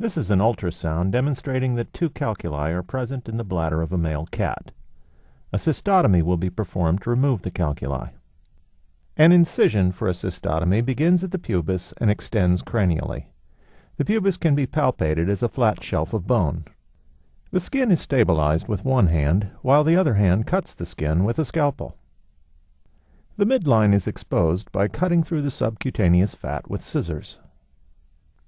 This is an ultrasound demonstrating that two calculi are present in the bladder of a male cat. A cystotomy will be performed to remove the calculi. An incision for a cystotomy begins at the pubis and extends cranially. The pubis can be palpated as a flat shelf of bone. The skin is stabilized with one hand, while the other hand cuts the skin with a scalpel. The midline is exposed by cutting through the subcutaneous fat with scissors.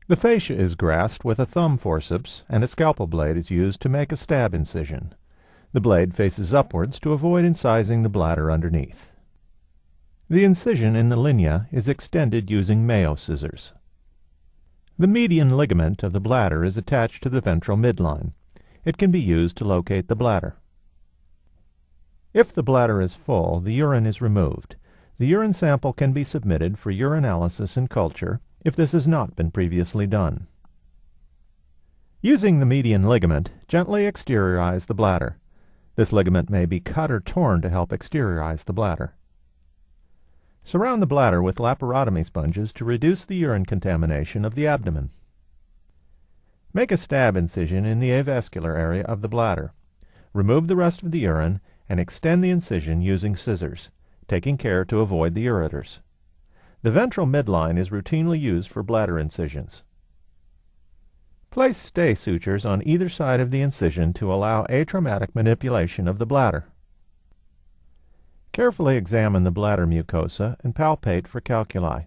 The fascia is grasped with a thumb forceps, and a scalpel blade is used to make a stab incision. The blade faces upwards to avoid incising the bladder underneath. The incision in the linea is extended using Mayo scissors. The median ligament of the bladder is attached to the ventral midline. It can be used to locate the bladder. If the bladder is full, the urine is removed. The urine sample can be submitted for urinalysis and culture if this has not been previously done. Using the median ligament, gently exteriorize the bladder. This ligament may be cut or torn to help exteriorize the bladder. Surround the bladder with laparotomy sponges to reduce the urine contamination of the abdomen. Make a stab incision in the avascular area of the bladder. Remove the rest of the urine and extend the incision using scissors, taking care to avoid the ureters. The ventral midline is routinely used for bladder incisions. Place stay sutures on either side of the incision to allow atraumatic manipulation of the bladder. Carefully examine the bladder mucosa and palpate for calculi.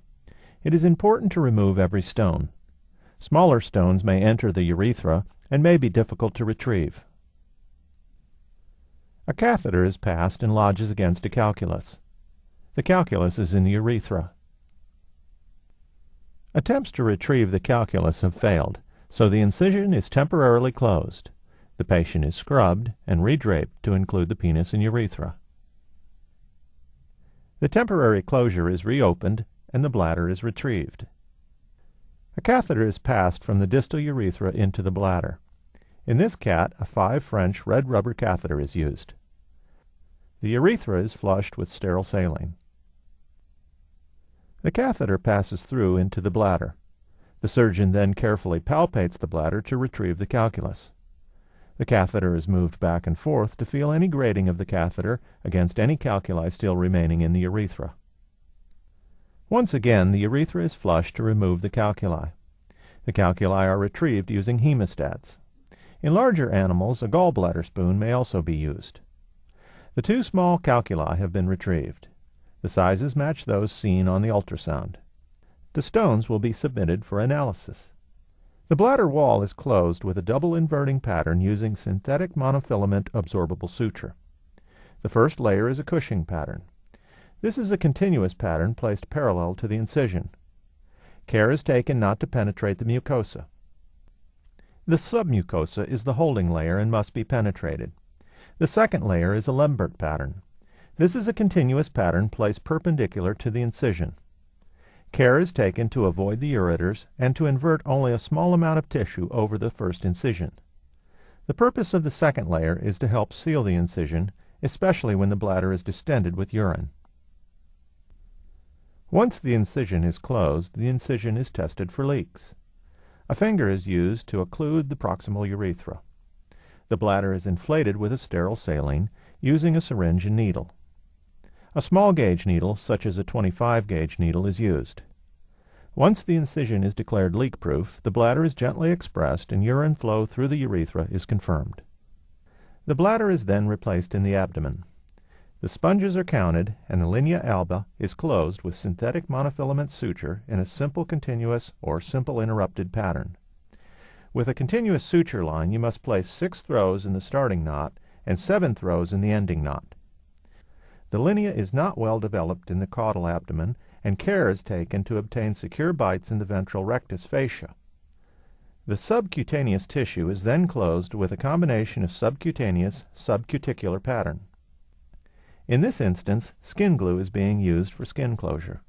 It is important to remove every stone. Smaller stones may enter the urethra and may be difficult to retrieve. A catheter is passed and lodges against a calculus. The calculus is in the urethra. Attempts to retrieve the calculus have failed, so the incision is temporarily closed. The patient is scrubbed and redraped to include the penis and urethra. The temporary closure is reopened and the bladder is retrieved. A catheter is passed from the distal urethra into the bladder. In this cat, a 5 French red rubber catheter is used. The urethra is flushed with sterile saline. The catheter passes through into the bladder. The surgeon then carefully palpates the bladder to retrieve the calculus. The catheter is moved back and forth to feel any grating of the catheter against any calculi still remaining in the urethra. Once again, the urethra is flushed to remove the calculi. The calculi are retrieved using hemostats. In larger animals, a gallbladder spoon may also be used. The 2 small calculi have been retrieved. The sizes match those seen on the ultrasound. The stones will be submitted for analysis. The bladder wall is closed with a double inverting pattern using synthetic monofilament absorbable suture. The first layer is a Cushing pattern. This is a continuous pattern placed parallel to the incision. Care is taken not to penetrate the mucosa. The submucosa is the holding layer and must be penetrated. The second layer is a Lambert pattern. This is a continuous pattern placed perpendicular to the incision. Care is taken to avoid the ureters and to invert only a small amount of tissue over the first incision. The purpose of the second layer is to help seal the incision, especially when the bladder is distended with urine. Once the incision is closed, the incision is tested for leaks. A finger is used to occlude the proximal urethra. The bladder is inflated with a sterile saline using a syringe and needle. A small gauge needle, such as a 25 gauge needle, is used. Once the incision is declared leak-proof, the bladder is gently expressed and urine flow through the urethra is confirmed. The bladder is then replaced in the abdomen. The sponges are counted and the linea alba is closed with synthetic monofilament suture in a simple continuous or simple interrupted pattern. With a continuous suture line, you must place 6 throws in the starting knot and 7 throws in the ending knot. The linea is not well developed in the caudal abdomen, and care is taken to obtain secure bites in the ventral rectus fascia. The subcutaneous tissue is then closed with a combination of subcutaneous-subcuticular pattern. In this instance, skin glue is being used for skin closure.